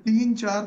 3-4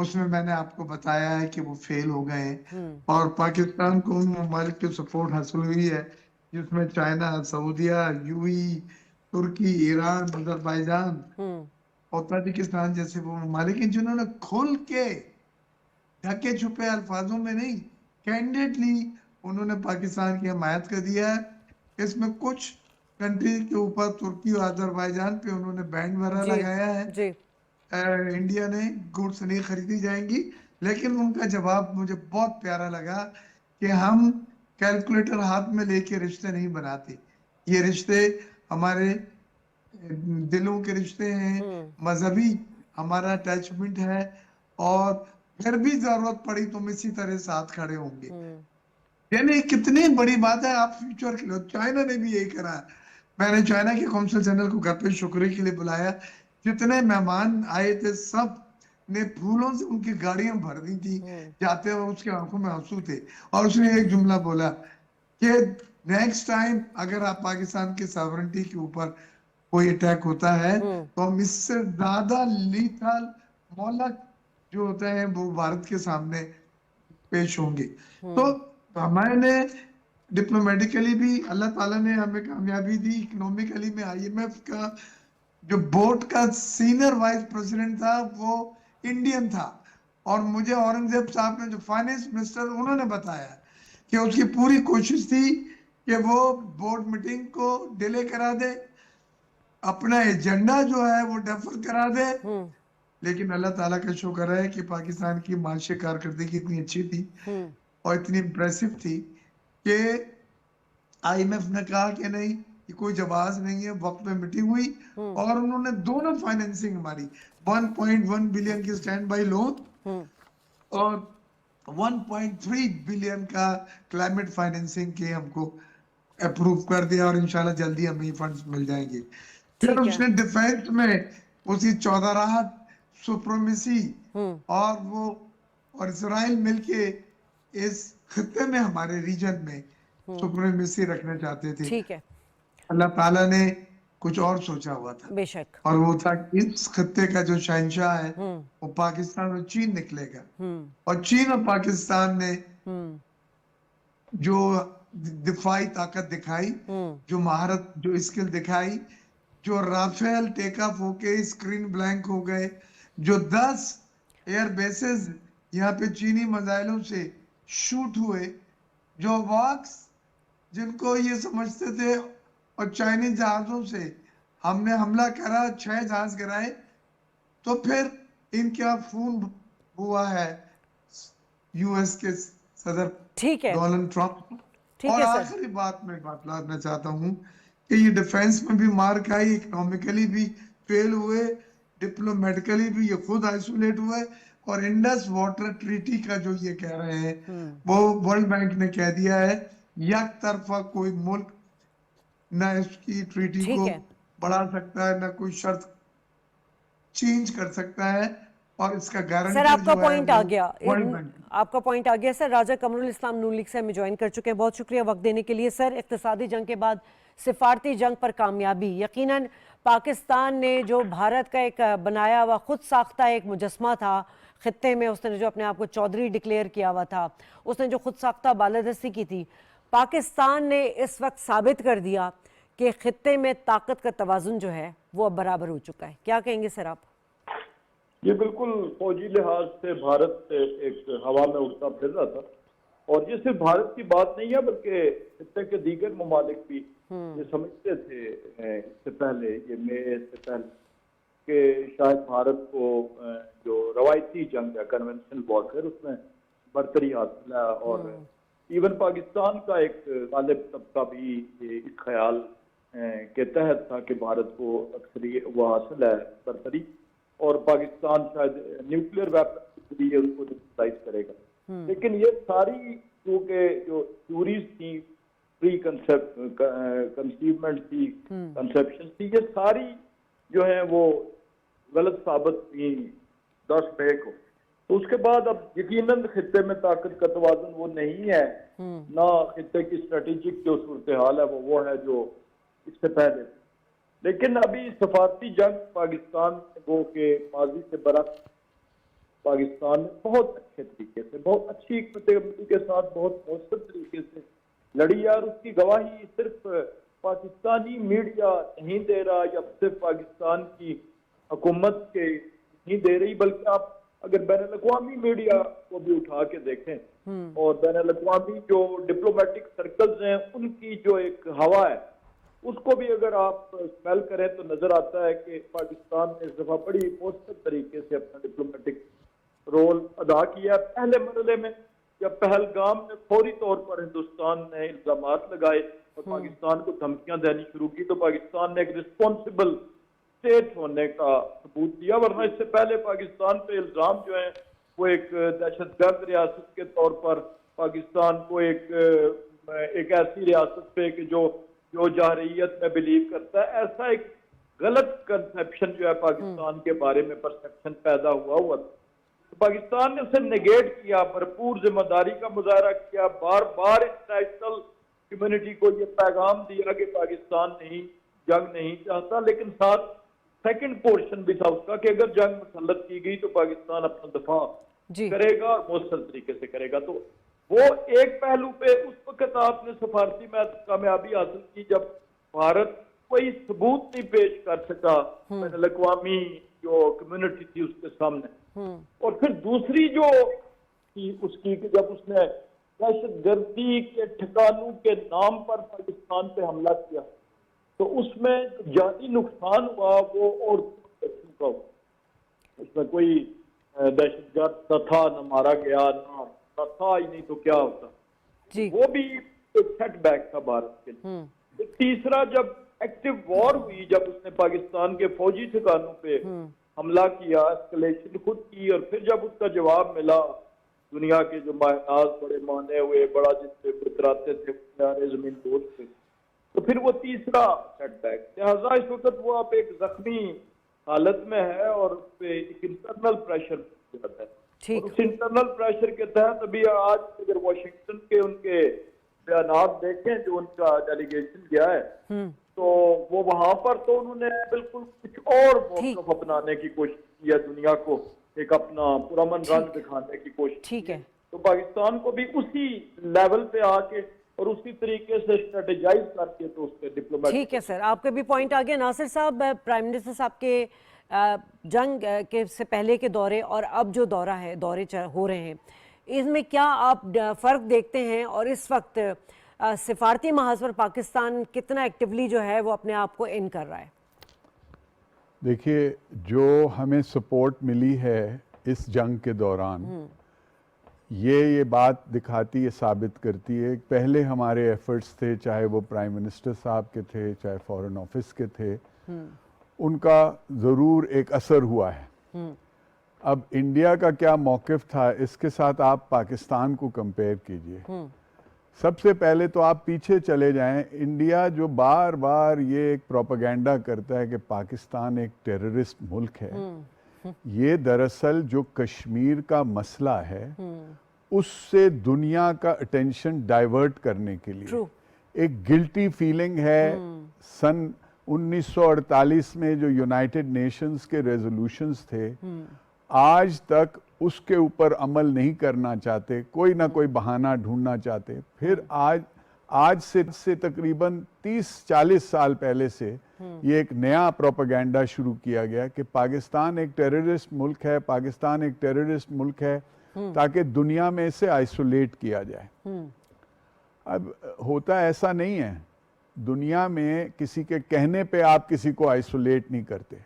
اس میں میں نے آپ کو بتایا ہے کہ وہ فیل ہو گئے ہیں اور پاکستان کو ان ممالک کی سپورٹ حاصل ہوئی ہے جس میں چائنا، سعودیہ، یو اے ای، ترکی، ایران، آذربائیجان اور تاجکستان جیسے وہ ممالک ہیں جنہوں نے کھل کے ڈھکے چھپے الفاظوں میں نہیں، کینڈیڈلی انہوں نے پاکستان کی حمایت کر دیا ہے۔ اس میں کچھ کنٹری کے اوپر ترکی اور آذربائیجان پہ انہوں نے بینڈ وغیرہ جی لگایا ہے، جی انڈیا نے گوڈس نہیں خریدی جائیں گی، لیکن ان کا جواب مجھے بہت پیارا لگا کہ ہم کیلکولیٹر ہاتھ میں لے کے رشتے نہیں بناتے، یہ رشتے ہمارے دلوں کے رشتے ہیں، مذہبی ہمارا اٹیچمنٹ ہے، اور پھر بھی ضرورت پڑی تو ہم اسی طرح ساتھ کھڑے ہوں گے۔ یعنی کتنی بڑی بات ہے، آپ فیوچر کے لوگ، چائنا نے بھی یہی کرا۔ میں نے چائنا کے قونصل جنرل کو گھر پہ شکریہ کے لیے بلایا، جتنے مہمان آئے تھے سب نے پھولوں سے ان کی گاڑیاں بھر دی تھی، جاتے ہوئے اس کے آنکھوں میں آنسو تھے، اور اس نے ایک جملہ بولا کہ نیکسٹ ٹائم اگر آپ پاکستان کی ساورنٹی کے اوپر کوئی اٹیک ہوتا ہے تو ہم اس سے زیادہ لیتھل مولک جو ہوتا ہے وہ بھارت کے سامنے پیش ہوں گے۔ تو ہمارے نے ڈپلومیٹیکلی بھی اللہ تعالیٰ نے ہمیں کامیابی دی، اکنومیکلی میں آئی ایم ایف کا جو بورڈ کا سینئر وائس پریزیڈنٹ تھا وہ انڈین تھا، اور مجھے اورنگزیب صاحب نے جو فائنینس منسٹر انہوں نے بتایا کہ اس کی پوری کوشش تھی کہ وہ بورڈ میٹنگ کو ڈیلے کرا دے، اپنا ایجنڈا جو ہے وہ ڈیفر کرا دے، لیکن اللہ تعالیٰ کا شکر ہے کہ پاکستان کی معاشی کارکردگی اتنی اچھی تھی اور اتنی امپریسو تھی کہ آئی ایم ایف نے کہا کہ نہیں یہ کوئی جواز نہیں ہے، وقت میں میٹنگ ہوئی اور انہوں نے دونوں فائنینسنگ ہماری 1.1 بلین کی سٹینڈ بائی لون اور 1.3 بلین کا کلائمیٹ فائنینسنگ کے ہم کو اپروو کر دیا، اور انشاءاللہ جلدی ہمیں یہ فنڈز مل جائیں گے۔ پھر ٹھیک ہے اس نے ڈیفینس میں اسی چودراہت، سپریمیسی اور وہ اور اسرائیل مل کے اس خطے میں ہمارے ریجن میں سپریمیسی رکھنا چاہتے تھے۔ ٹھیک ہے اللہ تعالیٰ نے کچھ اور سوچا ہوا تھا، بے شک اور وہ تھا کہ اس خطے کا جو شہنشاہ ہے وہ پاکستان اور چین نکلے گا، اور چین اور پاکستان نے جو دفاعی طاقت دکھائی، جو مہارت، جو اسکل دکھائی، جو رافیل ٹیک آف ہو کے اسکرین بلینک ہو گئے، جو 10 ایئر بیسز یہاں پہ چینی میزائلوں سے شوٹ ہوئے، جو واکس جن کو یہ سمجھتے تھے اور چائنیز جہازوں سے ہم نے حملہ کرا، 6 جہاز گرائے، تو پھر ان کا فون ہوا ہے یو ایس کے صدر ٹھیک ہے ڈونلڈ ٹرمپ۔ ٹھیک اور ہے سر آخری بات میں بات لانا چاہتا ہوں کہ یہ ڈیفینس میں بھی مار کھائی، اکنومیکلی بھی فیل ہوئے، ڈپلومیٹیکلی بھی یہ خود آئسولیٹ ہوئے، اور انڈس واٹر ٹریٹی کا جو یہ کہہ رہے ہیں وہ ورلڈ بینک نے کہہ دیا ہے یک طرفہ کوئی ملک نہ اس کی ٹریٹی کو ٹھیک ہے بڑھا سکتا ہے، نہ کوئی شرط چینج کر سکتا ہے، اور اس کا سر گارنٹر آپ کا جو ہے پوائنٹ آ وہ گیا، ورلڈ بینک۔ آپ کا پوائنٹ آ گیا سر۔ راجہ قمر الاسلام نون لیگ سے ہمیں جوائن کر چکے ہیں، بہت شکریہ وقت دینے کے لیے سر۔ اقتصادی جنگ کے بعد سفارتی جنگ پر کامیابی، یقیناً پاکستان نے جو بھارت کا ایک بنایا ہوا خود ساختہ ایک مجسمہ تھا خطے میں، اس نے جو اپنے آپ کو چودھری ڈکلیئر کیا ہوا تھا، اس نے جو خود ساختہ بالادستی کی تھی، پاکستان نے اس وقت ثابت کر دیا کہ خطے میں طاقت کا توازن جو ہے وہ اب برابر ہو چکا ہے۔ کیا کہیں گے سر آپ؟ یہ بالکل فوجی لحاظ سے بھارت ایک ہوا میں اڑتا پھر رہا تھا، اور یہ صرف بھارت کی بات نہیں ہے بلکہ خطے کے دیگر ممالک بھی یہ سمجھتے تھے اس سے پہلے، یہ مئی سے پہلے، کہ شاید بھارت کو جو روایتی جنگ ہے کنونشنل وارفیئر اس میں برتری حاصل ہے، اور ایون پاکستان کا ایک غالب طبقہ بھی اس خیال کے تحت تھا کہ بھارت کو اکثری وہ حاصل ہے برتری، اور پاکستان شاید نیوکلیر ویپن کے ذریعے اس کو نیوٹرلائز کرے گا۔ لیکن یہ ساری کیونکہ جو تھیوریز تھی، پری کنسیومنٹ تھی، کنسیپشن تھی، یہ ساری جو ہیں وہ غلط ثابت ہوئی 10 مئی کو۔ تو اس کے بعد اب یقیناً خطے میں طاقت کا توازن وہ نہیں ہے، نہ خطے کی اسٹریٹجک جو صورتحال ہے وہ ہے جو اس سے پہلے۔ لیکن ابھی سفارتی جنگ پاکستان وہ کہ ماضی سے برعکس پاکستان نے بہت اچھے طریقے سے، بہت اچھی حکمت عملی کے ساتھ، بہت مؤثر طریقے سے لڑی ہے، اور اس کی گواہی صرف پاکستانی میڈیا نہیں دے رہا یا صرف پاکستان کی حکومت کے نہیں دے رہی، بلکہ آپ اگر بین الاقوامی میڈیا کو بھی اٹھا کے دیکھیں اور بین الاقوامی جو ڈپلومیٹک سرکلز ہیں ان کی جو ایک ہوا ہے اس کو بھی اگر آپ اسمیل کریں تو نظر آتا ہے کہ پاکستان نے اس دفعہ بڑی مؤثر طریقے سے اپنا ڈپلومیٹک رول ادا کیا. پہلے مرحلے میں جب پہلگام میں فوری طور پر ہندوستان نے الزامات لگائے اور پاکستان کو دھمکیاں دینی شروع کی تو پاکستان نے ایک رسپانسبل اسٹیٹ ہونے کا ثبوت دیا، ورنہ اس سے پہلے پاکستان پہ الزام جو ہیں وہ ایک دہشت گرد ریاست کے طور پر پاکستان کو ایک ایسی ریاست پہ کہ جو جارحیت میں بلیو کرتا ہے، ایسا ایک غلط کنسیپشن جو ہے پاکستان کے بارے میں پرسیپشن پیدا ہوا تھا. تو پاکستان نے اسے نیگیٹ کیا، بھرپور ذمہ داری کا مظاہرہ کیا، بار بار انٹرنیشنل کمیونٹی کو یہ پیغام دیا کہ پاکستان جنگ نہیں چاہتا، لیکن ساتھ سیکنڈ پورشن بھی تھا اس کا کہ اگر جنگ مسلط کی گئی تو پاکستان اپنا دفاع کرے گا اور مؤثر طریقے سے کرے گا. تو وہ ایک پہلو پہ اس وقت آپ نے سفارتی کامیابی حاصل کی جب بھارت کوئی ثبوت نہیں پیش کر سکا بین الاقوامی جو کمیونٹی تھی اس کے سامنے. اور پھر دوسری جو تھی اس کی کہ جب اس نے دہشت گردی کے ٹھکانوں کے نام پر پاکستان پہ حملہ کیا تو اس میں جانی نقصان ہوا وہ اور بچوں کا ہوا. اس میں کوئی دہشت گرد نہ تھا، نہ مارا گیا، نہ تھا ہی نہیں تو کیا ہوتا. وہ بھی ایک سیٹ بیک تھا بھارت کے لیے. تیسرا جب ایکٹیو وار ہوئی، جب اس نے پاکستان کے فوجی ٹھکانوں پہ حملہ کیا، اسکلیشن خود کی، اور پھر جب اس کا جواب ملا دنیا کے جو ماہناز بڑے مانے ہوئے بڑا جس سے بتراتے تھے زمین دوست تھے، تو پھر وہ تیسرا سیٹ بیک. لہٰذا اس وقت وہ اب ایک زخمی حالت میں ہے اور اس پہ ایک انٹرنل پریشر ہے. اس انٹرنل پریشر کے تحت ابھی آج اگر واشنگٹن کے ان کے بیانات دیکھیں جو ان کا ڈیلیگیشن گیا ہے تو وہ وہاں پر تو انہوں نے بالکل کچھ اور موقف اپنانے کی کوشش کی ہے، دنیا کو ایک اپنا پرامن رنگ دکھانے کی کوشش کی ہے. تو پاکستان کو بھی اسی لیول پہ آ کے اور اسی طریقے سے اسٹریٹجائز کر کے تو اس پہ ڈپلومیٹ. ٹھیک ہے سر، آپ کے بھی پوائنٹ آ گیا. ناصر صاحب، پرائم منسٹر صاحب کے جنگ کے سے پہلے کے دورے اور اب جو دورے ہو رہے ہیں، اس میں کیا آپ فرق دیکھتے ہیں، اور اس وقت سفارتی محاذ پر پاکستان کتنا ایکٹیولی جو ہے وہ اپنے آپ کو ان کر رہا ہے؟ دیکھیے، جو ہمیں سپورٹ ملی ہے اس جنگ کے دوران یہ بات دکھاتی ہے، ثابت کرتی ہے. پہلے ہمارے ایفرٹس تھے، چاہے وہ پرائم منسٹر صاحب کے تھے، چاہے فارن آفس کے تھے، ان کا ضرور ایک اثر ہوا ہے. اب انڈیا کا کیا موقف تھا اس کے ساتھ آپ پاکستان کو کمپیئر کیجئے. سب سے پہلے تو آپ پیچھے چلے جائیں. انڈیا جو بار بار یہ ایک پروپیگنڈا کرتا ہے کہ پاکستان ایک ٹیررسٹ ملک ہے، یہ دراصل جو کشمیر کا مسئلہ ہے اس سے دنیا کا اٹینشن ڈائیورٹ کرنے کے لیے ایک گلٹی فیلنگ ہے. سن 1948 میں جو یونائٹڈ نیشنز کے ریزولوشنز تھے، آج تک اس کے اوپر عمل نہیں کرنا چاہتے، کوئی نہ کوئی بہانہ ڈھونڈنا چاہتے. پھر آج سے تقریباً 30-40 سال پہلے سے یہ ایک نیا پروپیگنڈا شروع کیا گیا کہ پاکستان ایک ٹیررسٹ ملک ہے، پاکستان ایک ٹیررسٹ ملک ہے، تاکہ دنیا میں اسے آئسولیٹ کیا جائے. اب ہوتا ایسا نہیں ہے. دنیا میں کسی کے کہنے پہ آپ کسی کو آئسولیٹ نہیں کرتے.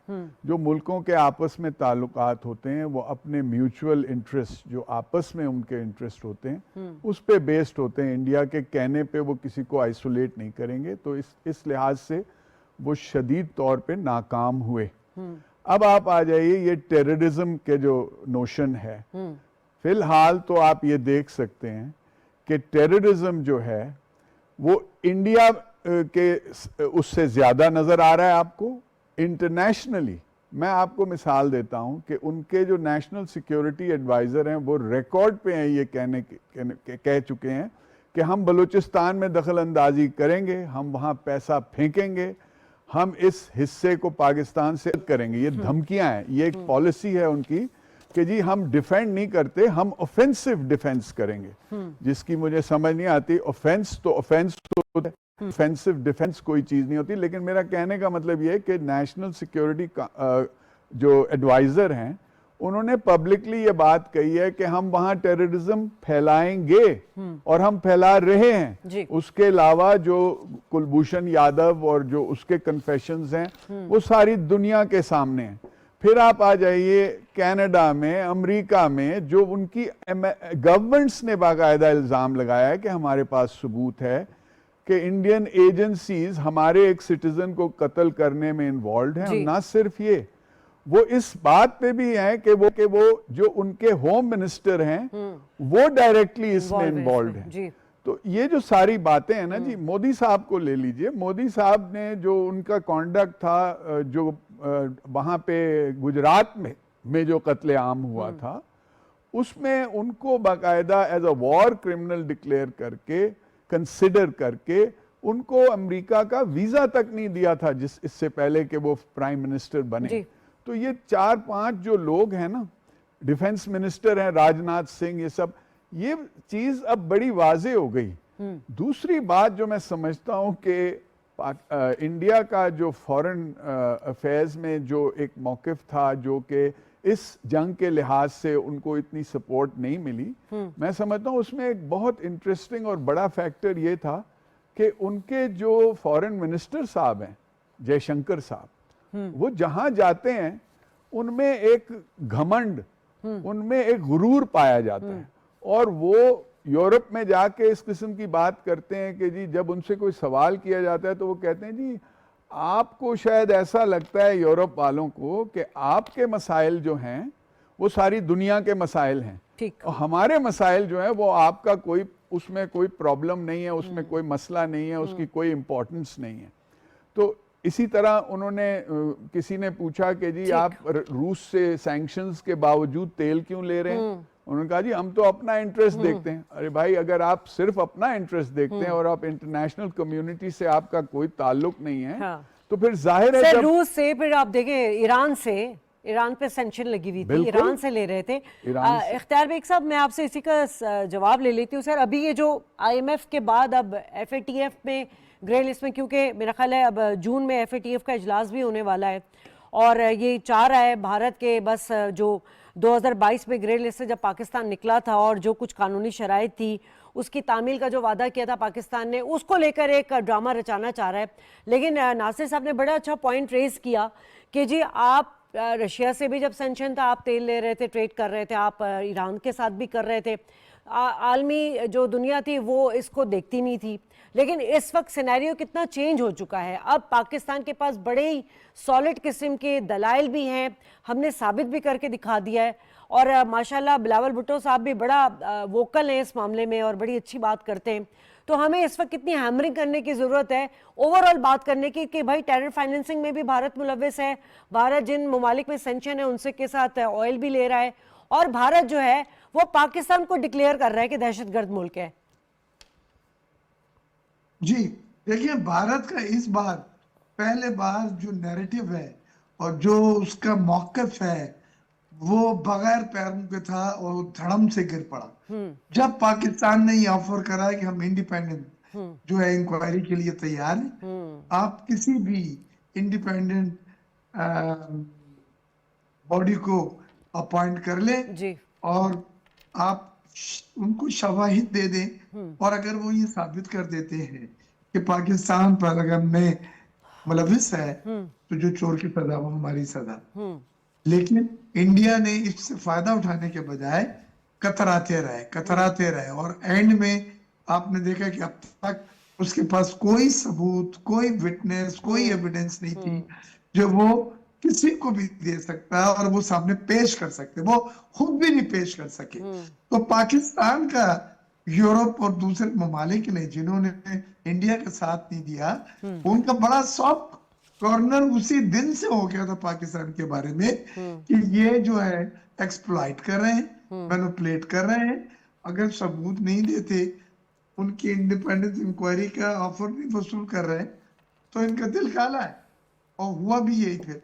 جو ملکوں کے آپس میں تعلقات ہوتے ہیں وہ اپنے میوچول انٹرسٹ، جو آپس میں ان کے انٹرسٹ ہوتے ہیں، اس پہ بیسڈ ہوتے ہیں. انڈیا کے کہنے پہ وہ کسی کو آئسولیٹ نہیں کریں گے. تو اس لحاظ سے وہ شدید طور پہ ناکام ہوئے. اب آپ آ جائیے یہ ٹیررزم کے جو نوشن ہے، فی الحال تو آپ یہ دیکھ سکتے ہیں کہ ٹیررزم جو ہے وہ انڈیا کے اس سے زیادہ نظر آ رہا ہے آپ کو انٹرنیشنلی. میں آپ کو مثال دیتا ہوں کہ ان کے جو نیشنل سیکیورٹی ایڈوائزر ہیں وہ ریکارڈ پہ ہیں یہ کہہ چکے ہیں کہ ہم بلوچستان میں دخل اندازی کریں گے، ہم وہاں پیسہ پھینکیں گے، ہم اس حصے کو پاکستان سے کریں گے. یہ دھمکیاں ہیں، یہ ایک پالیسی ہے ان کی کہ جی ہم ڈیفینڈ نہیں کرتے, ہم اوفینسو ڈیفینس کریں گے, جس کی مجھے سمجھ نہیں آتی. اوفینس تو اوفینسو ڈیفینس کوئی چیز نہیں ہوتی. لیکن میرا کہنے کا مطلب یہ ہے کہ نیشنل سیکیورٹی جو ایڈوائزر ہیں انہوں نے پبلکلی یہ بات کہی ہے کہ ہم وہاں ٹیررزم پھیلائیں گے, اور ہم پھیلا رہے ہیں. اس کے علاوہ جو کلبھوشن یادو اور جو اس کے کنفیشنز ہیں وہ ساری دنیا کے سامنے ہیں. پھر آپ آ جائیے کینیڈا میں, امریکہ میں, جو ان کی گورنمنٹس نے باقاعدہ الزام لگایا ہے کہ ہمارے پاس ثبوت ہے کہ انڈین ایجنسیز ہمارے ایک سٹیزن کو قتل کرنے میں انوالوڈ ہیں. اور نہ صرف یہ, وہ اس بات پہ بھی ہیں کہ وہ جو ان کے ہوم منسٹر ہیں وہ ڈائریکٹلی اس میں انوالوڈ ہیں. تو یہ جو ساری باتیں ہیں نا جی, مودی صاحب کو لے لیجئے. مودی صاحب نے جو ان کا کانڈکٹ تھا, جو وہاں پہ گجرات میں جو قتل عام ہوا تھا, اس میں ان کو باقاعدہ as a war criminal declare کر کے, کنسیڈر کر کے, ان کو امریکہ کا ویزا تک نہیں دیا تھا اس سے پہلے کہ وہ پرائم منسٹر بنے. تو یہ 4-5 جو لوگ ہیں نا, ڈیفنس منسٹر ہیں راجناتھ سنگھ, یہ سب, یہ چیز اب بڑی واضح ہو گئی. دوسری بات جو میں سمجھتا ہوں کہ انڈیا کا جو فورن افیئرز میں جو ایک موقف تھا, جو کہ اس جنگ کے لحاظ سے ان کو اتنی سپورٹ نہیں ملی, میں سمجھتا ہوں اس میں ایک بہت انٹرسٹنگ اور بڑا فیکٹر یہ تھا کہ ان کے جو فورن منسٹر صاحب ہیں, جے شنکر صاحب, وہ جہاں جاتے ہیں ان میں ایک گھمنڈ, ان میں ایک غرور پایا جاتا ہے. اور وہ یورپ میں جا کے اس قسم کی بات کرتے ہیں کہ جی جب ان سے کوئی سوال کیا جاتا ہے تو وہ کہتے ہیں جی آپ کو شاید ایسا لگتا ہے یورپ والوں کو کہ آپ کے مسائل جو ہیں وہ ساری دنیا کے مسائل ہیں, اور ہمارے مسائل جو ہیں وہ آپ کا کوئی, اس میں کوئی پرابلم نہیں ہے, اس میں کوئی مسئلہ نہیں ہے, اس کی کوئی امپورٹنس نہیں ہے. تو اسی طرح انہوں نے, کسی نے پوچھا کہ جی آپ روس سے سینکشنز کے باوجود تیل کیوں لے رہے ہیں, انہوں نے کہا جی ہم تو اپنا انٹرسٹ دیکھتے ہیں. ارے بھائی, اگر آپ صرف اپنا انٹرسٹ دیکھتے ہیں اور آپ انٹرنیشنل کمیونٹی سے آپ کا کوئی تعلق نہیں ہے, تو پھر ظاہر ہے روس سے, پھر آپ دیکھیں ایران پہ سینکشن لگی ہوئی تھی, ایران سے لے رہے تھے. اختیار بیگ صاحب, میں آپ سے اسی کا جواب لے لیتی ہوں. سر, ابھی یہ جو آئی ایم ایف کے بعد اب ایف اے ٹی ایف میں گرے لسٹ میں, کیونکہ میرا خیال ہے اب جون میں ایف اے ٹی ایف کا اجلاس بھی ہونے والا ہے, اور یہ چاہ رہا ہے بھارت کے, بس جو 2022 میں گرے لسٹ سے جب پاکستان نکلا تھا اور جو کچھ قانونی شرائط تھی اس کی تعمیل کا جو وعدہ کیا تھا پاکستان نے, اس کو لے کر ایک ڈرامہ رچانا چاہ رہا ہے. لیکن ناصر صاحب نے بڑا اچھا پوائنٹ ریز کیا کہ جی آپ رشیا سے بھی جب سینکشن تھا آپ تیل لے رہے تھے, ٹریڈ کر رہے تھے, آپ ایران کے ساتھ بھی کر رہے تھے, عالمی جو دنیا تھی وہ اس کو دیکھتی نہیں تھی. لیکن اس وقت سینیریو کتنا چینج ہو چکا ہے, اب پاکستان کے پاس بڑے ہی سالڈ قسم کے دلائل بھی ہیں, ہم نے ثابت بھی کر کے دکھا دیا ہے. اور ماشاءاللہ بلاول بھٹو صاحب بھی بڑا ووکل ہیں اس معاملے میں اور بڑی اچھی بات کرتے ہیں. تو ہمیں اس وقت کتنی ہیمرنگ کرنے کی ضرورت ہے اوور آل بات کرنے کی کہ بھائی ٹیرر فائننسنگ میں بھی بھارت ملوث ہے, بھارت جن ممالک میں سینکشن ہے ان سے کے ساتھ آئل بھی لے رہا ہے, اور بھارت جو ہے وہ پاکستان کو ڈکلیئر کر رہا ہے کہ دہشت گرد ملک ہے. جی دیکھیے, بھارت کا اس بار پہلے بار جو نیریٹو ہے اور جو اس کا موقف ہے وہ بغیر پیروں کے تھا اور دھڑم سے گر پڑا. جب پاکستان نے یہ آفر کرا کہ ہم انڈیپینڈنٹ جو ہے انکوائری کے لیے تیار ہیں, آپ کسی بھی انڈیپینڈنٹ باڈی کو اپوائنٹ کر لیں اور آپ ان کو شواہد دے دیں, اور اگر وہ یہ ثابت کر دیتے ہیں کہ پاکستان پر اگر میں ملوث ہے تو جو چور کی سزا وہ ہماری سزا. لیکن انڈیا نے اس سے فائدہ اٹھانے کے بجائے کتراتے رہے, اور اینڈ میں آپ نے دیکھا کہ اب تک اس کے پاس کوئی ثبوت, کوئی وٹنس, کوئی ایویڈنس نہیں تھی جو وہ کسی کو بھی دے سکتا ہے اور وہ سامنے پیش کر سکتے, وہ خود بھی نہیں پیش کر سکے. تو پاکستان کا یورپ اور دوسرے ممالک نے جنہوں نے انڈیا کا ساتھ نہیں دیا, ان کا بڑا سافٹ کارنر اسی دن سے ہو گیا تھا پاکستان کے بارے میں کہ یہ جو ہے ایکسپلائٹ کر رہے ہیں, مینوپلیٹ کر رہے ہیں. اگر ثبوت نہیں دیتے, ان کی انڈیپینڈنس انکوائری کا آفر نہیں وصول کر رہے, تو ان کا دل کالا ہے. اور ہوا بھی یہی پھر.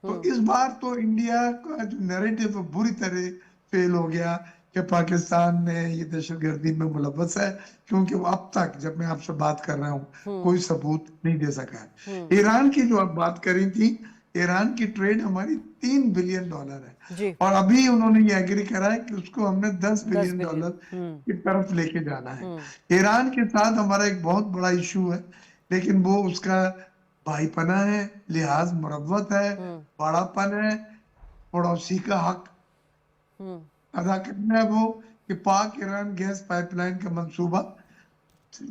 تو اس بار تو انڈیا کا جو نیریٹو ہے بری طرح فیل ہو گیا کہ پاکستان میں یہ دہشت گردی میں ملوث ہے، کیونکہ وہ اب تک جب میں آپ سے بات کر رہا ہوں کوئی ثبوت نہیں دے سکا ہے۔ ایران کی جو آپ بات کری تھی، ایران کی ٹریڈ ہماری $3 بلین ہے، جی اور ابھی انہوں نے یہ ایگری کرا ہے کہ اس کو ہم نے $10 بلین بلین کی طرف لے کے جانا ہے۔ ایران کے ساتھ ہمارا ایک بہت بڑا ایشو ہے، لیکن وہ اس کا بھائی پناہ ہے، لحاظ مروت ہے، بڑا پن ہے، پڑوسی کا حق ادا کرنا ہے، وہ کہ پاک ایران گیس پائپ لائن کا منصوبہ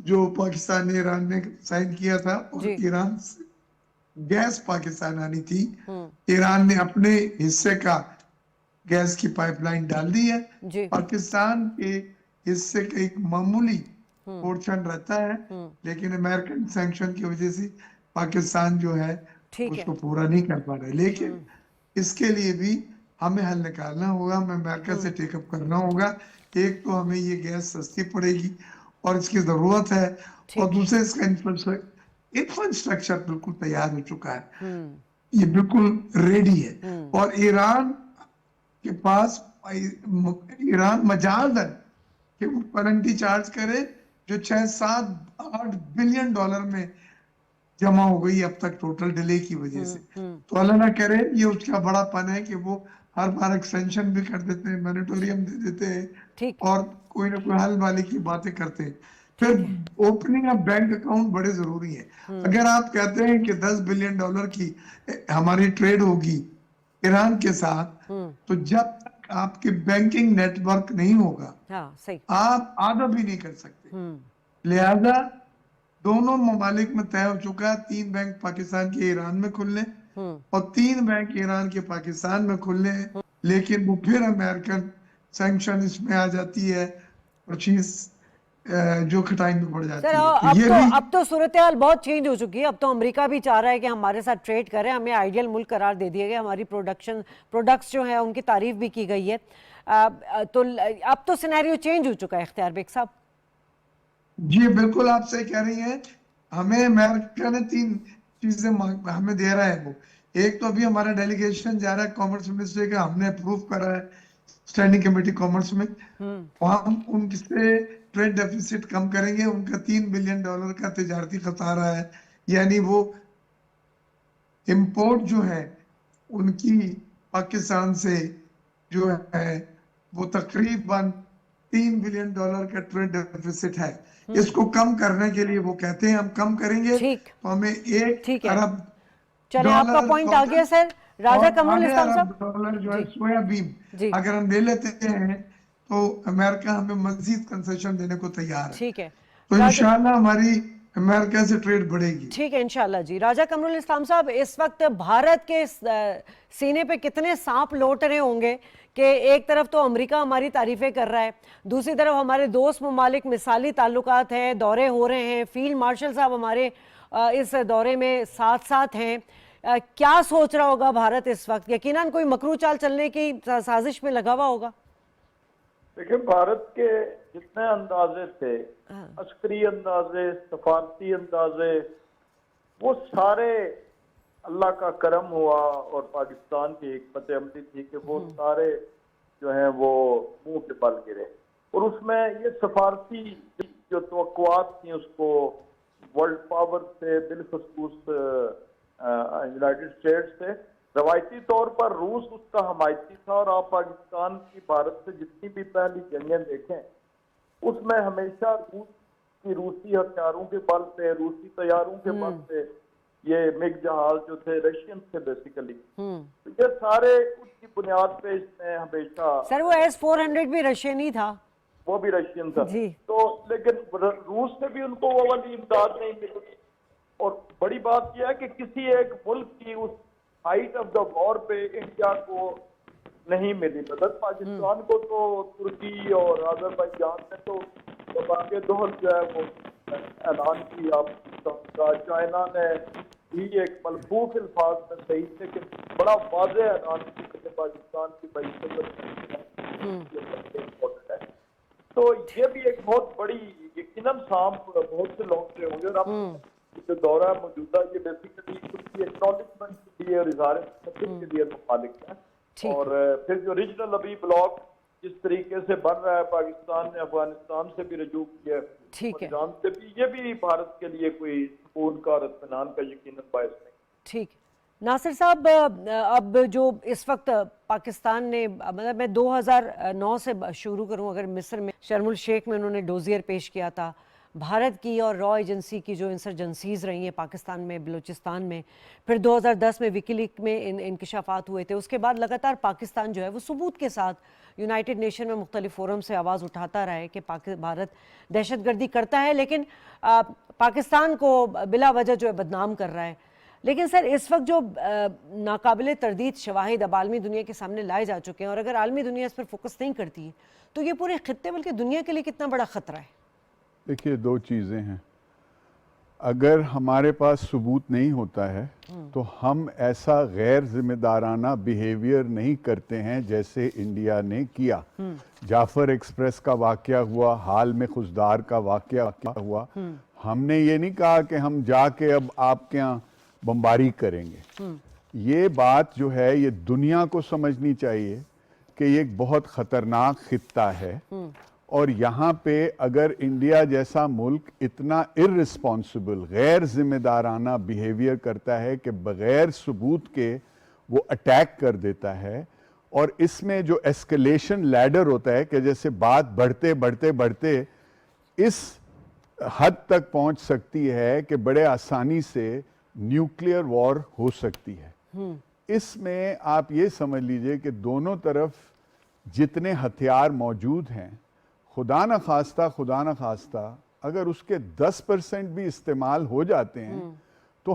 جو پاکستان نے ایران نے سائن کیا تھا، اور جی ایران سے گیس پاکستان آنی تھی، ایران نے اپنے حصے کا گیس کی پائپ لائن ڈال دی ہے، جی پاکستان کے حصے کا ایک معمولی پورشن رہتا ہے، لیکن امریکن سینکشن کی وجہ سے پاکستان جو ہے ٹھیک اس ہے کو پورا نہیں کر پا رہا ہے، لیکن اس کے لیے بھی ہمیں حل نکالنا ہوگا، ہمیں امریکہ سے ٹیک اپ کرنا ہوگا۔ ایک تو ہمیں یہ گیس سستی پڑے گی اور اس کی ضرورت ہے، اور دوسرے اس کا انفراسٹرکچر بالکل تیار ہو چکا ہے، یہ بالکل ریڈی ہے، اور ایران کے پاس ایران مجاز ہے کہ وہ پینلٹی چارج کرے جو 6-7-8 بلین ڈالر میں جمع ہو گئی اب تک ٹوٹل ڈیلے کی وجہ سے۔ تو اللہ نہ کرے، یہ اس کا بڑا پن ہے کہ وہ ہر بار ایکسٹینشن بھی کر دیتے ہیں، مینیٹوریم دے دیتے ہیں، ٹھیک اور کوئی نہ کوئی حل والی کی باتیں کرتے ہیں۔ پھر ٹھیک ہے اوپننگ آف بینک اکاؤنٹ بڑے ضروری ہیں۔ اگر آپ کہتے ہیں کہ $10 بلین کی ہماری ٹریڈ ہوگی ایران کے ساتھ، تو جب تک آپ کے بینکنگ نیٹ ورک نہیں ہوگا ہاں صحیح آپ آدھا بھی نہیں کر سکتے۔ لہذا دونوں ممالک میں طے ہو چکا ہے 3 بینک پاکستان کے ایران میں کھلنے، اور 3 بینک ایران کے پاکستان میں کھلنے ہیں، لیکن وہ پھر امریکن سینکشن اس میں آ جاتی ہے اور چیز جو کھٹائی میں پڑ سر جاتی ہے۔ تو یہ بھی اب تو صورتحال بہت چینج ہو چکی ہے، اب تو امریکہ بھی چاہ رہا ہے کہ ہمارے ساتھ ٹریڈ کریں، ہمیں آئیڈیل ملک قرار دے دیا گیا، ہماری پروڈکٹس جو ہیں ان کی تعریف بھی کی گئی ہے، تو اب تو سینیریو چینج ہو چکا ہے اختیار بیگ صاحب۔ جی بالکل آپ سے کہہ رہی ہیں، ہمیں امریکہ نے 3 چیزیں ہمیں دے رہا ہے۔ وہ ایک تو ابھی ہمارا ڈیلیگیشن جا رہا ہے کامرس منسٹری کا، ہم نے اپروو کرا ہے اسٹینڈنگ کمیٹی کامرس میں، ہم ان سے ٹریڈ ڈیفیسٹ کم کریں گے، ان کا $3 بلین کا تجارتی خسارہ ہے، یعنی وہ امپورٹ جو ہے ان کی پاکستان سے جو ہے وہ تقریباً $3 بلین کا ٹریڈ ڈیفیسٹ ہے، اس کو کم کرنے کے لیے وہ کہتے ہیں ہم کم کریں گے ٹھیک تو ہمیں $1 ٹھیک ہے، ارب چلیں آپ کا پوائنٹ آ گیا سر۔ اور راجہ کمرول آدھے اسلام ارب صاحب ڈالر جو ہے جی سویا بین جی اگر ہم لے لیتے ہیں تو امریکہ ہمیں مزید کنسیشن دینے کو تیار ہے، ٹھیک ہے تو راجہ انشاءاللہ ہماری امریکہ سے ٹریڈ بڑھے گی۔ ٹھیک ہے انشاءاللہ جی۔ راجہ کمرول اسلام صاحب، اس وقت بھارت کے سینے پہ کتنے سانپ لوٹ رہے ہوں گے کہ ایک طرف تو امریکہ ہماری تعریفیں کر رہا ہے، دوسری طرف ہمارے دوست ممالک مثالی تعلقات ہیں، دورے ہو رہے ہیں، فیلڈ مارشل صاحب ہمارے اس دورے میں ساتھ ساتھ ہیں، کیا سوچ رہا ہوگا بھارت اس وقت؟ یقیناً کوئی مکرو چال چلنے کی سازش میں لگا ہوا ہوگا۔ دیکھیں بھارت کے جتنے اندازے تھے، عسکری اندازے، سفارتی اندازے، وہ سارے اللہ کا کرم ہوا اور پاکستان کی حکمت عملی تھی کہ وہ سارے جو ہیں وہ منہ کے بل گرے، اور اس میں یہ سفارتی جو توقعات تھیں اس کو ورلڈ پاور سے، بالخصوص یونائٹڈ اسٹیٹس سے، روایتی طور پر روس اس کا حمایتی تھا، اور آپ پاکستان کی بھارت سے جتنی بھی پہلی جنگیں دیکھیں اس میں ہمیشہ روسی ہتھیاروں کے بل پہ، روسی طیاروں کے بل پہ، یہ مگ جہاز جو تھے رشین تھے بیسیکلی، یہ سارے اس کی بنیاد پہ اس میں ہمیشہ سر وہ S-400 بھی رشین ہی تھا، وہ بھی رشین تھا جی تو، لیکن روس سے بھی ان کو وہ والی امداد نہیں ملی، اور بڑی بات یہ ہے کہ کسی ایک ملک کی اس ہائٹ آف دا وار پہ انڈیا کو نہیں ملی مدد، پاکستان کو تو ترکی اور آذربائیجان نے تو باقی دوہل جو ہے وہ اعلان کیا، چائنا نے بھی ایک ملفوف الفاظ میں صحیح سے کہ بڑا واضح اعلان کیا کہ پاکستان کی تو یہ بھی ایک بہت بڑی یقیناً سانپ بہت سے لوگ سے ہوں گے، اور اب جو دورہ موجودہ یہ بیسیکلی یہ اکنالجمنٹ کے لیے اور اظہار کے لیے مخالف ہیں. اور پھر جو ریجنل ابھی بلاک جس طریقے سے بن رہا ہے، پاکستان نے افغانستان سے بھی رجوع کیا ہے، ایران سے بھی، یہ بھی بھارت کے لیے کوئی سکون کا اور اطمینان کا یقیناً باعث نہیں. ٹھیک. ناصر صاحب، اب جو اس وقت پاکستان نے، مطلب میں 2009 سے شروع کروں، اگر مصر میں شرم الشیخ میں انہوں نے ڈوزیئر پیش کیا تھا، بھارت کی اور را ایجنسی کی جو انسرجنسیز رہی ہیں پاکستان میں، بلوچستان میں، پھر 2010 میں وکی لیک میں انکشافات ہوئے تھے، اس کے بعد لگاتار پاکستان جو ہے وہ ثبوت کے ساتھ یونائٹڈ نیشن میں مختلف فورم سے آواز اٹھاتا رہا ہے کہ بھارت دہشت گردی کرتا ہے، لیکن پاکستان کو بلا وجہ جو ہے بدنام کر رہا ہے. لیکن سر، اس وقت جو ناقابل تردید شواہد اب عالمی دنیا کے سامنے لائے جا چکے ہیں، اور اگر عالمی دنیا اس پر فوکس نہیں کرتی ہے تو یہ پورے خطے بلکہ دنیا کے لیے کتنا بڑا خطرہ ہے؟ دیکھیے، دو چیزیں ہیں. اگر ہمارے پاس ثبوت نہیں ہوتا ہے تو ہم ایسا غیر ذمہ دارانہ بیہیویئر نہیں کرتے ہیں جیسے انڈیا نے کیا. جعفر ایکسپریس کا واقعہ ہوا، حال میں خزدار کا واقعہ ہوا. ہم نے یہ نہیں کہا کہ ہم جا کے اب آپ کے یہاں بمباری کریں گے. یہ بات جو ہے یہ دنیا کو سمجھنی چاہیے کہ یہ ایک بہت خطرناک خطہ ہے، اور یہاں پہ اگر انڈیا جیسا ملک اتنا اررسپانسبل، غیر ذمہ دارانہ بیہیویئر کرتا ہے کہ بغیر ثبوت کے وہ اٹیک کر دیتا ہے، اور اس میں جو ایسکلیشن لیڈر ہوتا ہے کہ جیسے بات بڑھتے بڑھتے بڑھتے اس حد تک پہنچ سکتی ہے کہ بڑے آسانی سے نیوکلیئر وار ہو سکتی ہے. اس میں آپ یہ سمجھ لیجئے کہ دونوں طرف جتنے ہتھیار موجود ہیں، خدا نخواستہ اگر اس کے 10% بھی استعمال ہو جاتے ہیں تو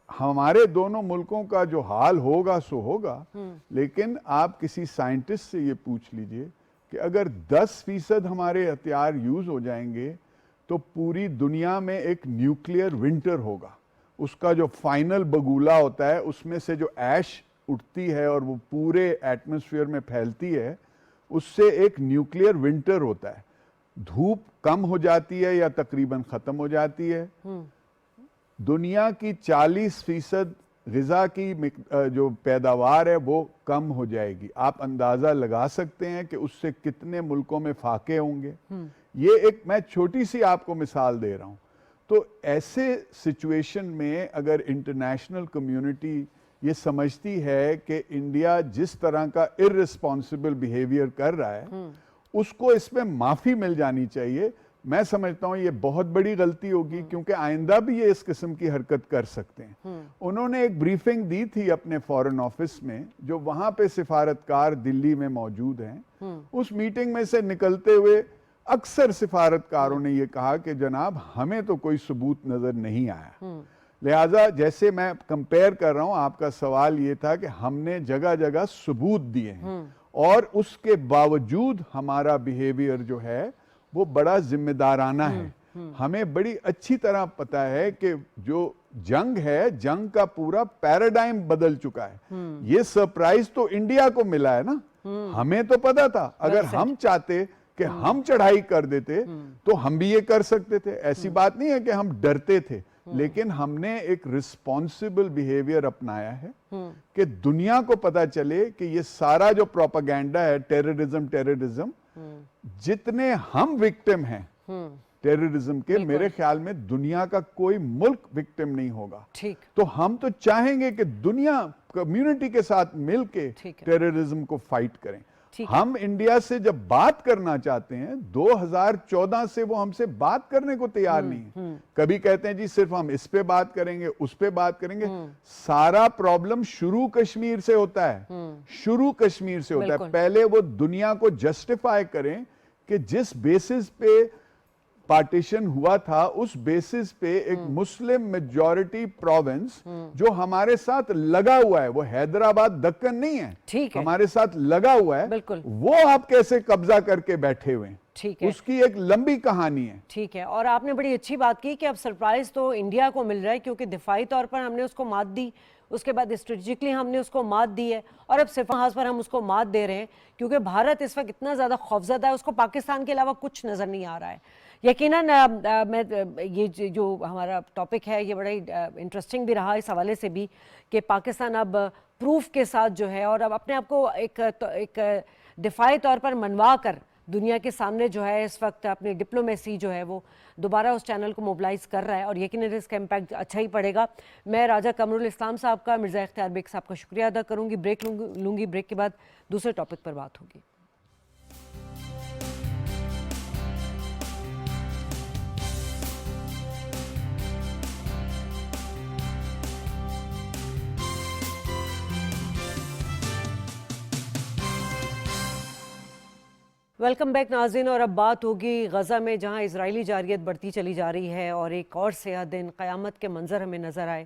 ہمارے دونوں ملکوں کا جو حال ہوگا سو ہوگا. لیکن آپ کسی سائنٹسٹ سے یہ پوچھ لیجئے کہ اگر 10% ہمارے ہتھیار یوز ہو جائیں گے تو پوری دنیا میں ایک نیوکلیئر ونٹر ہوگا. اس کا جو فائنل بگولا ہوتا ہے، اس میں سے جو ایش اٹھتی ہے اور وہ پورے ایٹماسفیئر میں پھیلتی ہے، اس سے ایک نیوکلیئر ونٹر ہوتا ہے. دھوپ کم ہو جاتی ہے یا تقریباً ختم ہو جاتی ہے. دنیا کی 40% غذا کی جو پیداوار ہے وہ کم ہو جائے گی. آپ اندازہ لگا سکتے ہیں کہ اس سے کتنے ملکوں میں فاقے ہوں گے. یہ ایک میں چھوٹی سی آپ کو مثال دے رہا ہوں. تو ایسے سچویشن میں اگر انٹرنیشنل کمیونٹی یہ سمجھتی ہے کہ انڈیا جس طرح کا اررسپانسبل بیہیویئر کر رہا ہے، اس کو اس میں معافی مل جانی چاہیے. میں سمجھتا ہوں یہ بہت بڑی غلطی ہوگی، کیونکہ آئندہ بھی یہ اس قسم کی حرکت کر سکتے ہیں. انہوں نے ایک بریفنگ دی تھی اپنے فارن آفس میں، جو وہاں پہ سفارتکار دلی میں موجود ہیں. اس میٹنگ میں سے نکلتے ہوئے اکثر سفارتکاروں نے یہ کہا کہ جناب ہمیں تو کوئی ثبوت نظر نہیں آیا. لہٰذا جیسے میں کمپیئر کر رہا ہوں، آپ کا سوال یہ تھا کہ ہم نے جگہ جگہ ثبوت دیے ہیں، اور اس کے باوجود ہمارا بیہیویئر جو ہے وہ بڑا ذمہ دارانہ ہے. ہمیں بڑی اچھی طرح پتا ہے کہ جو جنگ ہے، جنگ کا پورا پیراڈائم بدل چکا ہے. یہ سرپرائز تو انڈیا کو ملا ہے نا. ہمیں تو پتا تھا، اگر ہم چاہتے کہ ہم چڑھائی کر دیتے تو ہم بھی یہ کر سکتے تھے. ایسی بات نہیں ہے کہ ہم ڈرتے تھے، لیکن ہم نے ایک رسپانسبل بیہیویئر اپنایا ہے کہ دنیا کو پتا چلے کہ یہ سارا جو پروپیگنڈا ہے، ٹیررزم، جتنے ہم وکٹم ہیں ٹیررزم کے، میرے خیال میں دنیا کا کوئی ملک وکٹم نہیں ہوگا. تو ہم تو چاہیں گے کہ دنیا کمیونٹی کے ساتھ مل کے ٹیررزم کو فائٹ کریں. ہم انڈیا سے جب بات کرنا چاہتے ہیں، 2014 سے وہ ہم سے بات کرنے کو تیار نہیں ہے. کبھی کہتے ہیں جی صرف ہم اس پہ بات کریں گے، اس پہ بات کریں گے. سارا پرابلم شروع کشمیر سے ہوتا ہے. پہلے وہ دنیا کو جسٹیفائی کریں کہ جس بیسس پہ پارٹیشن ہوا تھا، اس بیسس پہ ایک مسلم میجورٹی پروونس جو ہمارے ساتھ لگا ہوا ہے، وہ حیدرآباد دکن نہیں ہے، ہمارے ساتھ لگا ہوا ہے، وہ آپ کیسے قبضہ کر کے بیٹھے ہوئے ہیں؟ اس کی ایک لمبی کہانی ہے. ٹھیک ہے. اور آپ نے بڑی اچھی بات کی کہ اب سرپرائز تو انڈیا کو مل رہا ہے، کیونکہ دفاعی طور پر ہم نے اس کو مات دی. اس کے بعد اسٹریٹجکلی ہم نے اس کو مات دی ہے اور اب صرف محاذ پر ہم اس کو مات دے رہے ہیں کیونکہ بھارت اس وقت اتنا زیادہ خوفزدہ ہے, اس کو پاکستان کے علاوہ کچھ نظر نہیں آ رہا ہے. یقیناً میں یہ جو ہمارا ٹاپک ہے یہ بڑا ہی انٹرسٹنگ بھی رہا اس حوالے سے بھی کہ پاکستان اب پروف کے ساتھ جو ہے اور اب اپنے آپ کو ایک دفاعی طور پر منوا کر دنیا کے سامنے جو ہے اس وقت اپنی ڈپلومیسی جو ہے وہ دوبارہ اس چینل کو موبلائز کر رہا ہے اور یقیناً اس کا امپیکٹ اچھا ہی پڑے گا. میں راجہ قمر الاسلام صاحب کا, مرزا اختیار بیگ صاحب کا شکریہ ادا کروں گی. بریک لوں گی, بریک کے بعد دوسرے ٹاپک پر بات ہوگی. ویلکم بیک ناظرین, اور اب بات ہوگی غزہ میں جہاں اسرائیلی جارحیت بڑھتی چلی جا رہی ہے اور ایک اور سیاہ دن قیامت کے منظر ہمیں نظر آئے.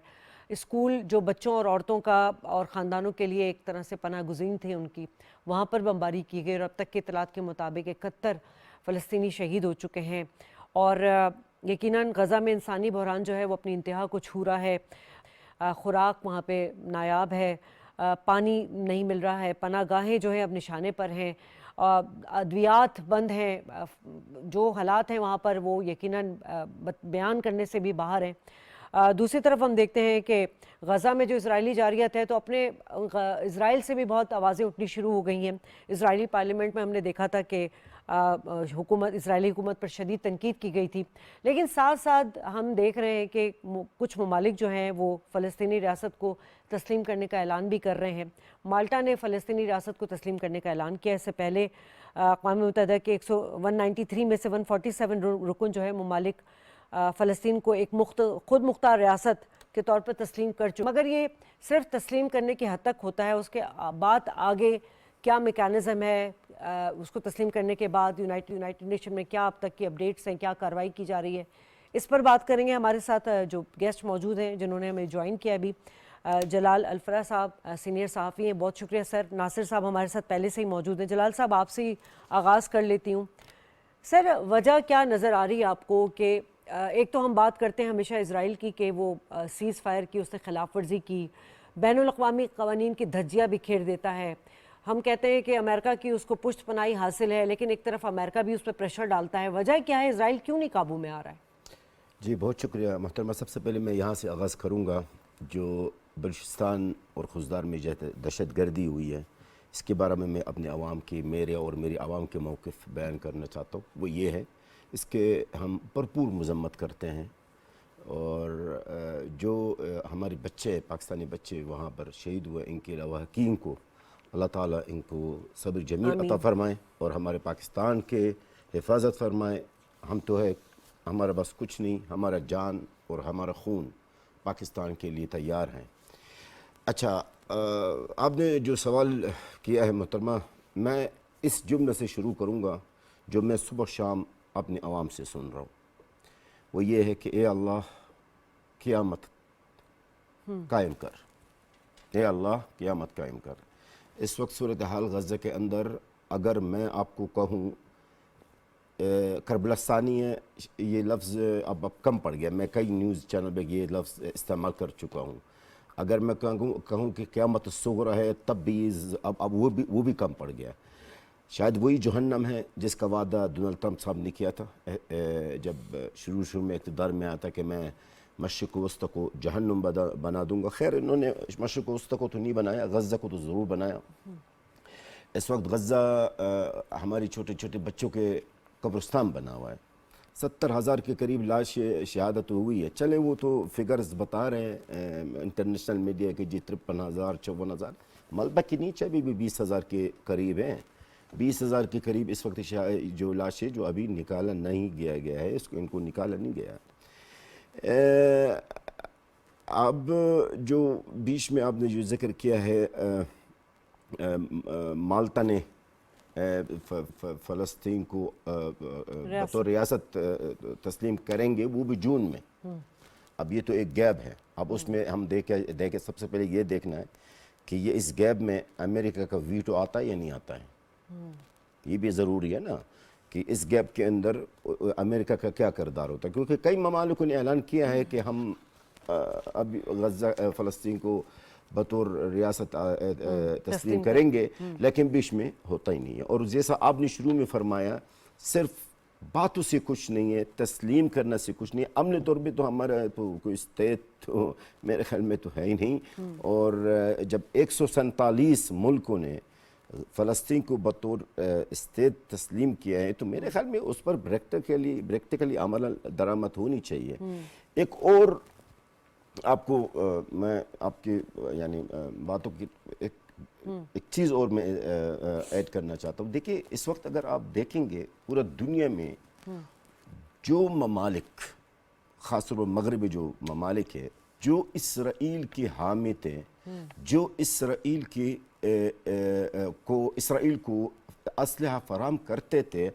اسکول جو بچوں اور عورتوں کا اور خاندانوں کے لیے ایک طرح سے پناہ گزین تھے ان کی, وہاں پر بمباری کی گئی اور اب تک کے اطلاعات کے مطابق 71 فلسطینی شہید ہو چکے ہیں. اور یقیناً غزہ میں انسانی بحران جو ہے وہ اپنی انتہا کو چھو رہا ہے. خوراک وہاں پہ نایاب ہے, پانی نہیں مل رہا ہے, پناہ گاہیں جو ہیں اب نشانے پر ہیں, ادویات بند ہیں, جو حالات ہیں وہاں پر وہ یقیناً بیان کرنے سے بھی باہر ہیں. دوسری طرف ہم دیکھتے ہیں کہ غزہ میں جو اسرائیلی جارحیت ہے تو اپنے اسرائیل سے بھی بہت آوازیں اٹھنی شروع ہو گئی ہیں. اسرائیلی پارلیمنٹ میں ہم نے دیکھا تھا کہ اسرائیلی حکومت پر شدید تنقید کی گئی تھی, لیکن ساتھ ساتھ ہم دیکھ رہے ہیں کہ کچھ ممالک جو ہیں وہ فلسطینی ریاست کو تسلیم کرنے کا اعلان بھی کر رہے ہیں. مالٹا نے فلسطینی ریاست کو تسلیم کرنے کا اعلان کیا. اس سے پہلے اقوام متحدہ کے 193 میں سے 147 رکن جو ہے ممالک فلسطین کو ایک خود مختار ریاست کے طور پر تسلیم کر چکے, مگر یہ صرف تسلیم کرنے کی حد تک ہوتا ہے. اس کے بعد آگے کیا میکانزم ہے, اس کو تسلیم کرنے کے بعد یونائٹڈ نیشن میں کیا اب تک کی اپڈیٹس ہیں, کیا کارروائی کی جا رہی ہے, اس پر بات کریں گے. ہمارے ساتھ جو گیسٹ موجود ہیں جنہوں نے ہمیں جوائن کیا ابھی, جلال الفرا صاحب سینئر صحافی ہیں, بہت شکریہ سر. ناصر صاحب ہمارے ساتھ پہلے سے ہی موجود ہیں. جلال صاحب آپ سے ہی آغاز کر لیتی ہوں. سر, وجہ کیا نظر آ رہی ہے آپ کو کہ ایک تو ہم بات کرتے ہیں ہمیشہ اسرائیل کی کہ وہ سیز فائر کی اس نے خلاف ورزی کی, بین الاقوامی قوانین کی دھجیاں بکھیر دیتا ہے. ہم کہتے ہیں کہ امریکہ کی اس کو پشت پناہی حاصل ہے, لیکن ایک طرف امریکہ بھی اس پہ پریشر ڈالتا ہے. وجہ کیا ہے, اسرائیل کیوں نہیں قابو میں آ رہا ہے؟ جی بہت شکریہ محترمہ. سب سے پہلے میں یہاں سے آغاز کروں گا. جو بلوچستان اور خوزدار میں دہشت گردی ہوئی ہے, اس کے بارے میں اپنے عوام کی, میرے اور میری عوام کے موقف بیان کرنا چاہتا ہوں. وہ یہ ہے, اس کے ہم بھرپور مذمت کرتے ہیں, اور جو ہمارے بچے, پاکستانی بچے وہاں پر شہید ہوئے, ان کے لواحقین کو اللہ تعالیٰ ان کو صبر جمیل عطا فرمائیں اور ہمارے پاکستان کے حفاظت فرمائیں. ہم تو ہے, ہمارا بس کچھ نہیں, ہمارا جان اور ہمارا خون پاکستان کے لیے تیار ہیں. اچھا, آپ نے جو سوال کیا ہے محترمہ, میں اس جملے سے شروع کروں گا جو میں صبح شام اپنے عوام سے سن رہا ہوں. وہ یہ ہے کہ اے اللہ قیامت قائم کر, اے اللہ قیامت قائم کر. اس وقت صورتحال غزہ کے اندر اگر میں آپ کو کہوں کربلستانی ہے, یہ لفظ اب کم پڑ گیا. میں کئی نیوز چینل پہ یہ لفظ استعمال کر چکا ہوں. اگر میں کہوں کہ قیامت الصغری ہے, تب بھی اب وہ بھی کم پڑ گیا. شاید وہی جہنم ہے جس کا وعدہ ڈونلڈ ٹرمپ صاحب نے کیا تھا جب شروع میں اقتدار میں آیا تھا کہ میں مشرق وسطی کو جہنم بنا دوں گا. خیر, انہوں نے مشرق وسطی کو تو نہیں بنایا, غزہ کو تو ضرور بنایا. اس وقت غزہ ہماری چھوٹے چھوٹے بچوں کے قبرستان بنا ہوا ہے. 70,000 کے قریب لاش شہادت ہوئی ہے. چلیں وہ تو فگرز بتا رہے ہیں انٹرنیشنل میڈیا کے, جی 53,000 54,000. ملبہ کے نیچے بھی 20,000 کے قریب ہیں. 20,000 کے قریب اس وقت جو لاشیں جو ابھی نکالا نہیں گیا ہے, ان کو نکالا نہیں گیا. اب جو بیچ میں آپ نے جو ذکر کیا ہے, مالٹا نے فلسطین کو بطور ریاست تسلیم کریں گے, وہ بھی جون میں. اب یہ تو ایک گیپ ہے. اب اس میں ہم دیکھیں سب سے پہلے یہ دیکھنا ہے کہ یہ اس گیپ میں امریکہ کا ویٹو آتا ہے یا نہیں آتا ہے. یہ بھی ضروری ہے نا کہ اس گیپ کے اندر امریکہ کا کیا کردار ہوتا ہے, کیونکہ کئی ممالک نے اعلان کیا ہے کہ ہم اب غزہ فلسطین کو بطور ریاست تسلیم کریں گے، لیکن بیچ میں ہوتا ہی نہیں ہے. اور جیسا آپ نے شروع میں فرمایا، صرف باتوں سے کچھ نہیں ہے، تسلیم کرنا سے کچھ نہیں ہے. عملی طور پہ تو ہمارا تو کوئی اسٹیٹ تو میرے خیال میں تو ہے ہی نہیں. اور جب 147 ملکوں نے فلسطین کو بطور اسٹیٹ تسلیم کیا ہے تو میرے خیال میں اس پر پریکٹیکلی عمل درآمد ہونی چاہیے. ایک اور آپ کو میں آپ کی یعنی باتوں کی ایک چیز اور میں ایڈ کرنا چاہتا ہوں. دیکھیے اس وقت اگر آپ دیکھیں گے پورا دنیا میں جو ممالک، خاص طور پر مغربی جو ممالک ہے، جو اسرائیل کی حامی تھے، جو اسرائیل کو اسلحہ فراہم کرتے تھے،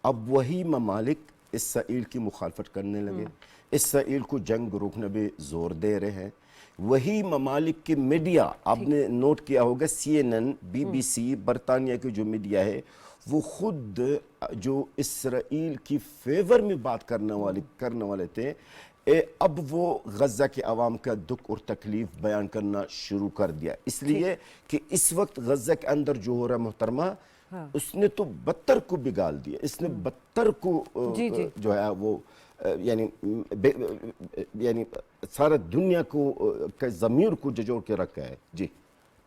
اب وہی ممالک اسرائیل کی مخالفت کرنے لگے، اسرائیل کو جنگ روکنے پہ زور دے رہے ہیں. وہی ممالک کی میڈیا، آپ نے نوٹ کیا ہوگا CNN، BBC، برطانیہ کی جو میڈیا ہے، وہ خود جو اسرائیل کی فیور میں بات کرنے والے تھے، اب وہ غزہ کے عوام کا دکھ اور تکلیف بیان کرنا شروع کر دیا. اس لیے کہ اس وقت غزہ کے اندر جو ہو رہا محترمہ، اس نے تو بدتر کو بگال دیا، اس نے بدتر کو جو ہے وہ یعنی سارا دنیا کو ضمیر کو جھنجھوڑ کے رکھا ہے. جی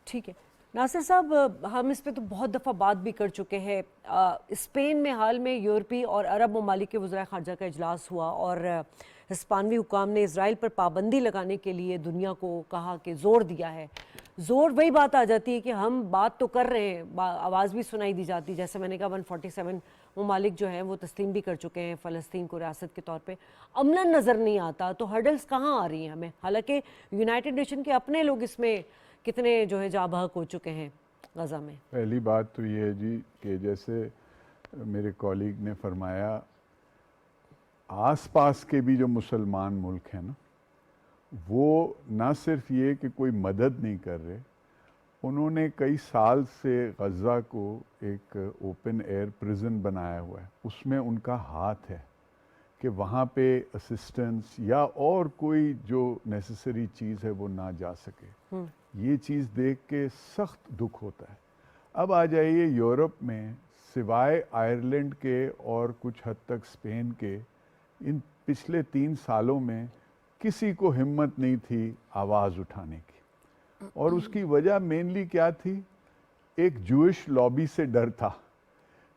ٹھیک ہے ناصر صاحب، ہم اس پہ تو بہت دفعہ بات بھی کر چکے ہیں. اسپین میں حال میں یورپی اور عرب ممالک کے وزرائے خارجہ کا اجلاس ہوا اور ہسپانوی حکام نے اسرائیل پر پابندی لگانے کے لیے دنیا کو کہا کہ زور دیا ہے. زور وہی بات آ جاتی ہے کہ ہم بات تو کر رہے ہیں، آواز بھی سنائی دی جاتی، جیسے میں نے کہا 147 ممالک جو ہیں وہ تسلیم بھی کر چکے ہیں فلسطین کو ریاست کے طور پہ. عملاً نظر نہیں آتا، تو ہرڈلز کہاں آ رہی ہیں ہمیں؟ حالانکہ یونائٹڈ نیشن کے اپنے لوگ اس میں کتنے جو ہے جاں بحق ہو چکے ہیں غزہ میں. پہلی بات تو یہ ہے جی کہ جیسے میرے کولیگ نے فرمایا، آس پاس کے بھی جو مسلمان ملک ہیں نا، وہ نہ صرف یہ کہ کوئی مدد نہیں کر رہے، انہوں نے کئی سال سے غزہ کو ایک اوپن ایئر پریزن بنایا ہوا ہے. اس میں ان کا ہاتھ ہے کہ وہاں پہ اسسٹنس یا اور کوئی جو نیسیسری چیز ہے وہ نہ جا سکے. یہ چیز دیکھ کے سخت دکھ ہوتا ہے. اب آ جائیے یورپ میں، سوائے آئرلینڈ کے اور کچھ حد تک اسپین کے، ان پچھلے 3 سالوں میں کسی کو ہمت نہیں تھی آواز اٹھانے کی. اور اس کی وجہ مینلی کیا تھی؟ ایک جوئش لابی سے ڈر تھا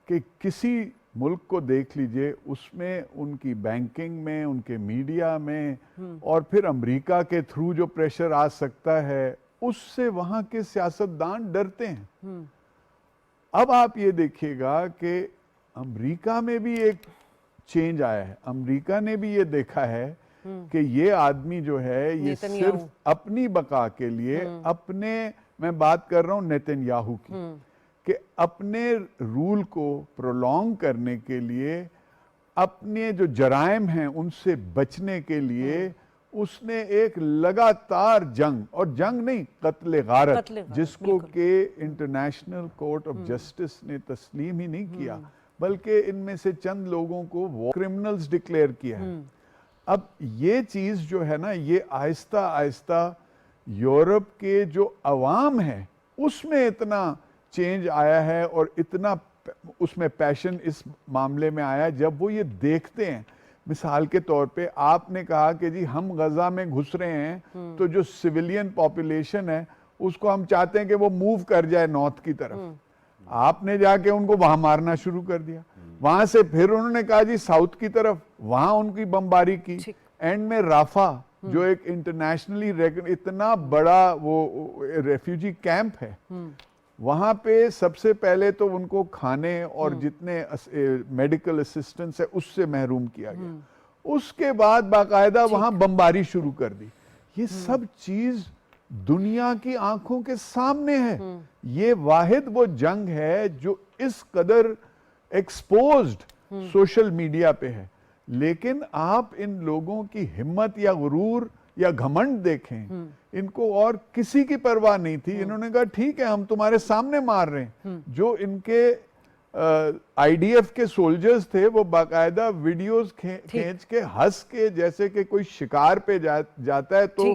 کہ کسی ملک کو دیکھ لیجئے، اس میں ان کی بینکنگ میں، ان کے میڈیا میں، اور پھر امریکہ کے تھرو جو پریشر آ سکتا ہے، اس سے وہاں کے سیاستدان ڈرتے ہیں. اب آپ یہ دیکھیے گا کہ امریکہ میں بھی ایک چینج آیا ہے. امریکہ نے بھی یہ دیکھا ہے کہ یہ آدمی جو ہے یہ صرف اپنی بقا کے لیے، میں بات کر رہا ہوں نیتن یاہو کی، کہ اپنے رول کو پرولونگ کرنے کے لیے، اپنے جو جرائم ہیں ان سے بچنے کے لیے، اس نے ایک لگاتار جنگ، اور جنگ نہیں، قتل غارت، جس کو کہ انٹرنیشنل کورٹ آف جسٹس نے تسلیم ہی نہیں کیا، بلکہ ان میں سے چند لوگوں کو وہ کرمنلز ڈکلیئر کیا ہے. اب یہ چیز جو ہے نا، یہ آہستہ آہستہ یورپ کے جو عوام ہیں اس میں اتنا چینج آیا ہے، اور اتنا اس میں پیشن اس معاملے میں آیا جب وہ یہ دیکھتے ہیں. مثال کے طور پہ آپ نے کہا کہ جی ہم غزہ میں گھس رہے ہیں تو جو سویلین پاپولیشن ہے اس کو ہم چاہتے ہیں کہ وہ موو کر جائے نارتھ کی طرف. آپ نے جا کے ان کو وہاں مارنا شروع کر دیا. وہاں سے پھر انہوں نے کہا جی ساؤتھ کی طرف، وہاں ان کی بمباری کی. اینڈ میں رافا جو ایک انٹرنیشنلی اتنا بڑا وہ ریفیوجی کیمپ ہے، وہاں پہ سب سے پہلے تو ان کو کھانے اور جتنے میڈیکل اسسٹنس ہے اس سے محروم کیا گیا. اس کے بعد باقاعدہ وہاں بمباری شروع کر دی. یہ سب چیز دنیا کی آنکھوں کے سامنے ہے. یہ واحد وہ جنگ ہے جو اس قدر ایکسپوزڈ سوشل میڈیا پہ ہے. لیکن آپ ان لوگوں کی ہمت یا غرور یا گھمنڈ دیکھیں، ان کو اور کسی کی پرواہ نہیں تھی. انہوں نے کہا ٹھیک ہے ہم تمہارے سامنے مار رہے ہیں. جو ان کے آئی ڈی ایف کے سولجرز تھے وہ باقاعدہ ویڈیوز کھینچ کے ہنس کے، جیسے کہ کوئی شکار پہ جاتا ہے تو